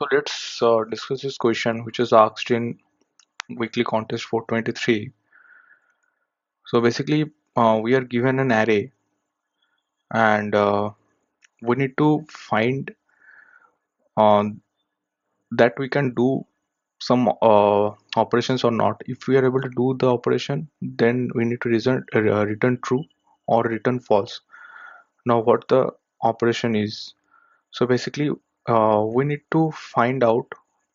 So let's discuss this question, which is asked in weekly contest 423. So basically, we are given an array, and we need to find uh, that we can do some operations or not. If we are able to do the operation, then we need to return true or return false. Now, what the operation is? So basically, we need to find out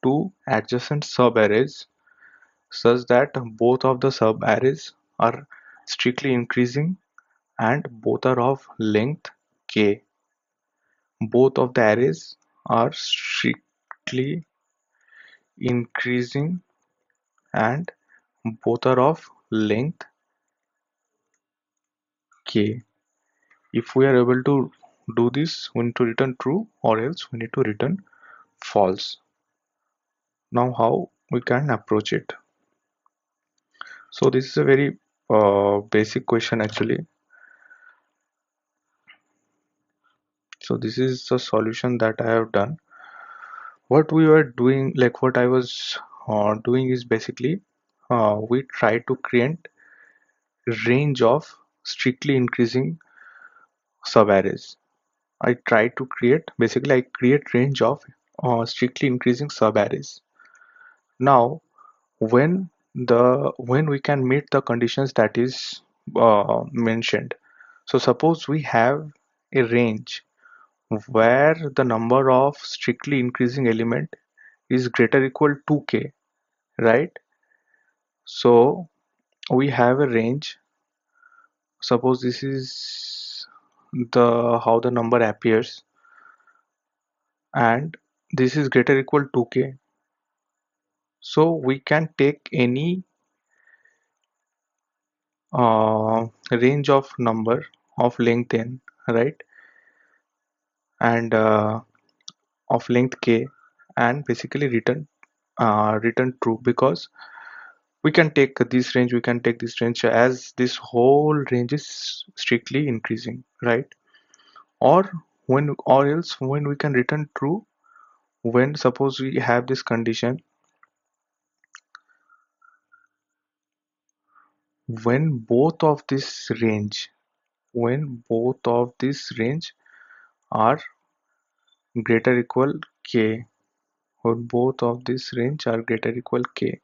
two adjacent subarrays such that both of the subarrays are strictly increasing and both are of length k. Both of the arrays are strictly increasing and both are of length k. If we are able to do this, we need to return true, or else we need to return false. Now, how we can approach it? So this is a very basic question actually. So this is the solution that I have done. What we were doing, like what I was doing is basically we try to create range of strictly increasing subarrays. I try to create, basically I create range of strictly increasing subarrays. Now when we can meet the conditions that is mentioned. So suppose we have a range where the number of strictly increasing element is greater equal to k, right? So we have a range. Suppose this is the how the number appears, and this is greater equal to k. So we can take any range of number of length n, right? And of length k, and basically return true, because we can take this range, we can take this range as this whole range is strictly increasing, right? Or or else when we can return true, when suppose we have this condition, when both of this range when both of this range are greater equal k, when both of this range are greater equal k,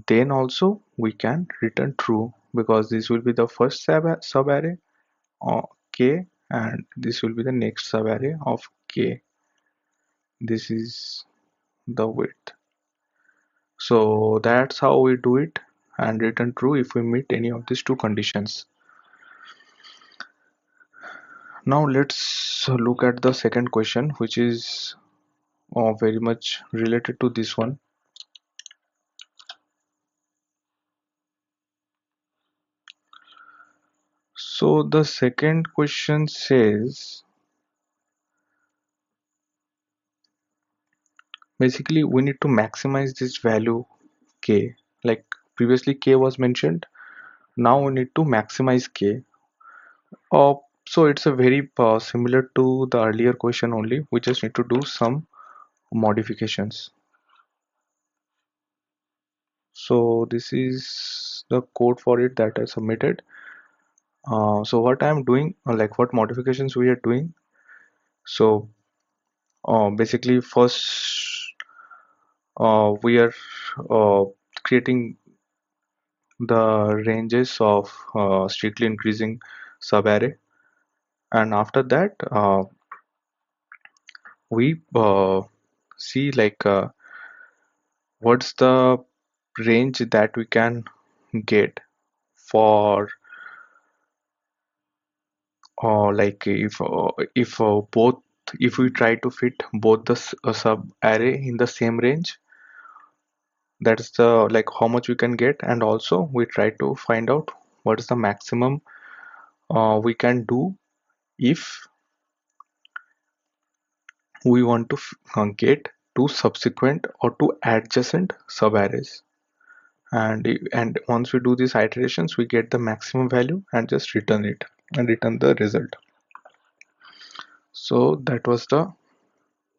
then also we can return true, because this will be the first subarray of k, and this will be the next subarray of k. This is the width. So that's how we do it, and return true if we meet any of these two conditions. Now let's look at the second question, which is very much related to this one. So the second question says, basically we need to maximize this value k. Like previously k was mentioned, now we need to maximize k. Uh, so it's a very similar to the earlier question, only we just need to do some modifications. So this is the code for it that I submitted. So what I'm doing, like what modifications we are doing. So basically first we are uh, creating the ranges of strictly increasing subarray, and after that we see like what's the range that we can get for like if both, if we try to fit both the sub array in the same range, that's the like how much we can get. And also we try to find out what is the maximum we can do if we want to get two subsequent or two adjacent subarrays. And once we do these iterations, we get the maximum value and just return it and return the result. So that was the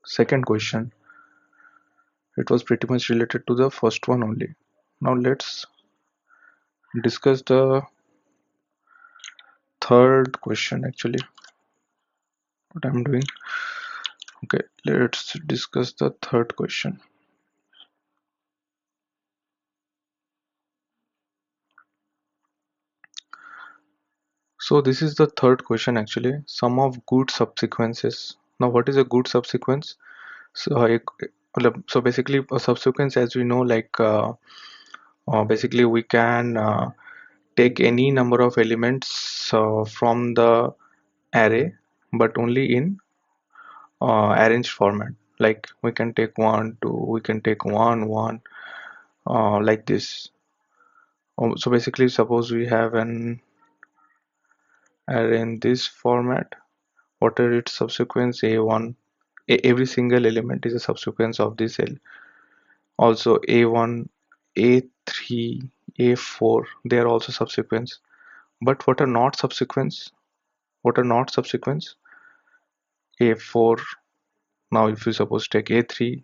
second question. It was pretty much related to the first one only. Now let's discuss the third question actually. What I'm doing. Okay, let's discuss the third question. So this is the third question actually. Sum of good subsequences. Now what is a good subsequence? So, so basically a subsequence, as we know, like basically we can take any number of elements from the array, but only in arranged format. Like we can take one, two, we can take one, like this. So basically, suppose we have an array in this format. What are its subsequence? A1. Every single element is a subsequence of this L. Also A1, A3, A4. They are also subsequence. But what are not subsequence? What are not subsequence? A4. Now, if you suppose take A3,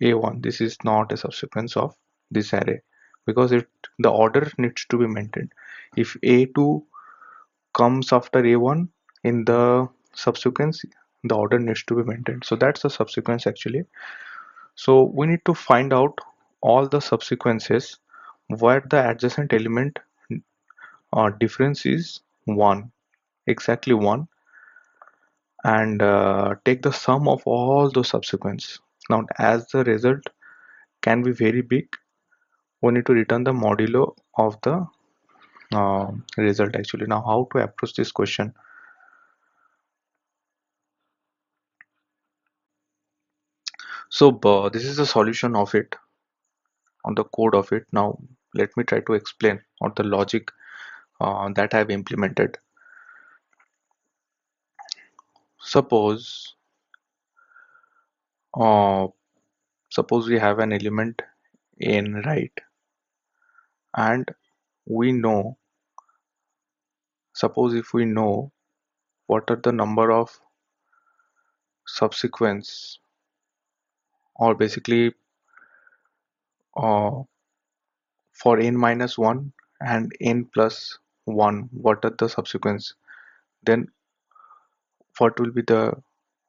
A1, this is not a subsequence of this array because the order needs to be maintained. If A2 comes after A1 in the subsequence, the order needs to be maintained. So that's the subsequence actually. So we need to find out all the subsequences where the adjacent element difference is 1, exactly 1, and take the sum of all those subsequence. Now as the result can be very big, we need to return the modulo of the result actually. Now how to approach this question? So this is the solution of it, on the code of it. Now let me try to explain on the logic that I have implemented. Suppose uh, suppose we have an element in right, and we know, suppose if we know what are the number of subsequence, or basically uh, for n minus 1 and n plus 1, what are the subsequence, then what will be the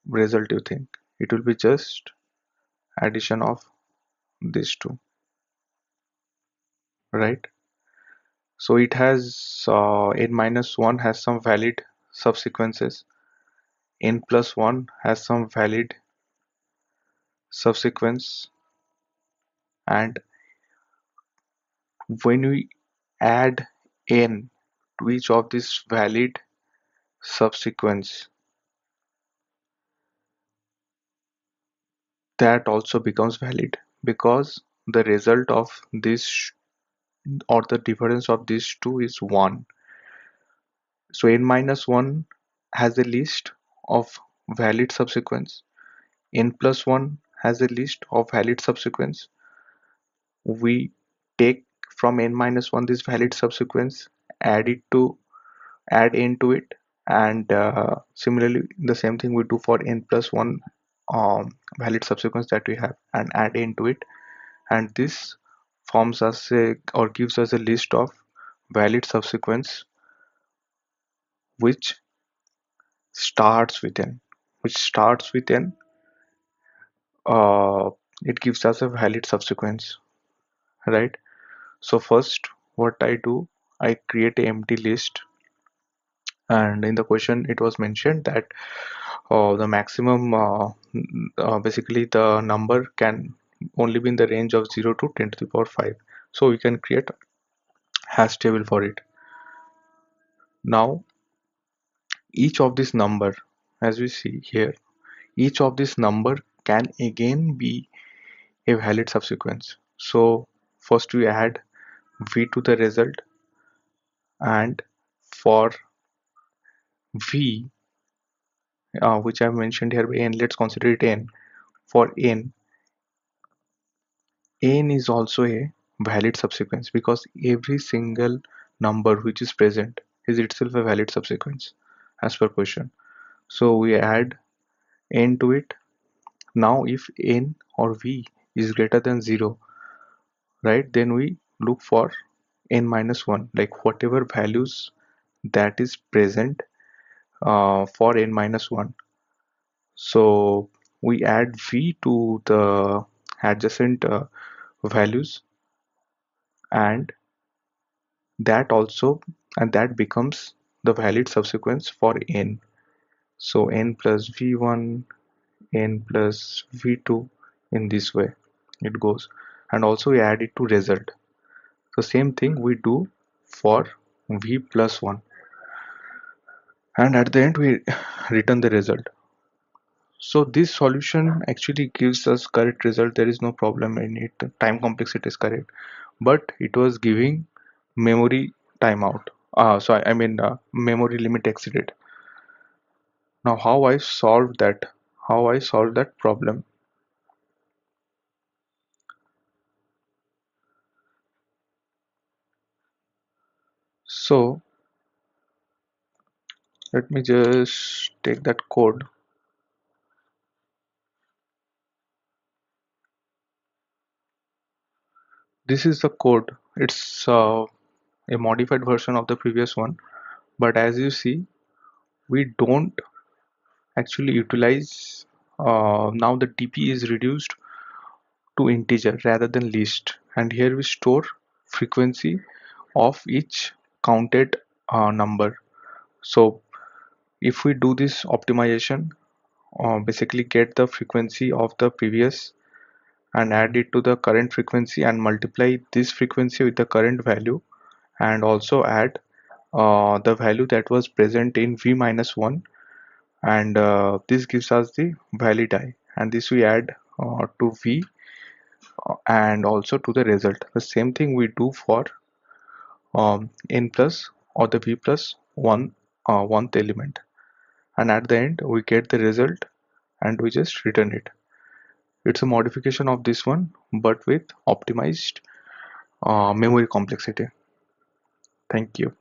result you think? It will be just addition of these two, right? So it has n minus 1 has some valid subsequences, n plus 1 has some valid subsequence, and when we add n to each of these valid subsequence, that also becomes valid because the result of this, or the difference of these two, is 1. So n minus 1 has a list of valid subsequence, n plus 1 has a list of valid subsequence. We take from n minus 1 this valid subsequence, add it to add n to it, and similarly the same thing we do for n plus 1 valid subsequence that we have, and add n to it, and this forms us a, or gives us a list of valid subsequence which starts with n, which starts with n. uh, it gives us a valid subsequence, right? So first what I do, I create an empty list, and in the question it was mentioned that the maximum basically the number can only be in the range of 0 to 10 to the power 5, so we can create hash table for it. Now each of this number, as we see here, each of this number can again be a valid subsequence. So first we add v to the result, and for v, which I have mentioned here by n, let's consider it n. For n is also a valid subsequence because every single number which is present is itself a valid subsequence as per question. So we add n to it. Now if n or v is greater than 0, right? Then we look for n minus 1, like whatever values that is present for n minus 1. So we add v to the adjacent values, and that also and that becomes the valid subsequence for n. So n plus v1, n plus v2, in this way it goes. And also we add it to result. So same thing we do for v plus 1, and at the end we return the result. So this solution actually gives us correct result. There is no problem in it. Time complexity is correct, but it was giving memory timeout. So I mean memory limit exceeded. Now how I solved that problem. So let me just take that code. This is the code. It's a modified version of the previous one, but as you see, we don't actually utilize. Now the TP is reduced to integer rather than list, and here we store frequency of each counted number. So if we do this optimization, basically get the frequency of the previous and add it to the current frequency and multiply this frequency with the current value, and also add the value that was present in v minus 1, and this gives us the valid I, and this we add to v and also to the result. The same thing we do for n plus or the v plus 1 1th element, and at the end we get the result and we just return it. It's a modification of this one but with optimized memory complexity. Thank you.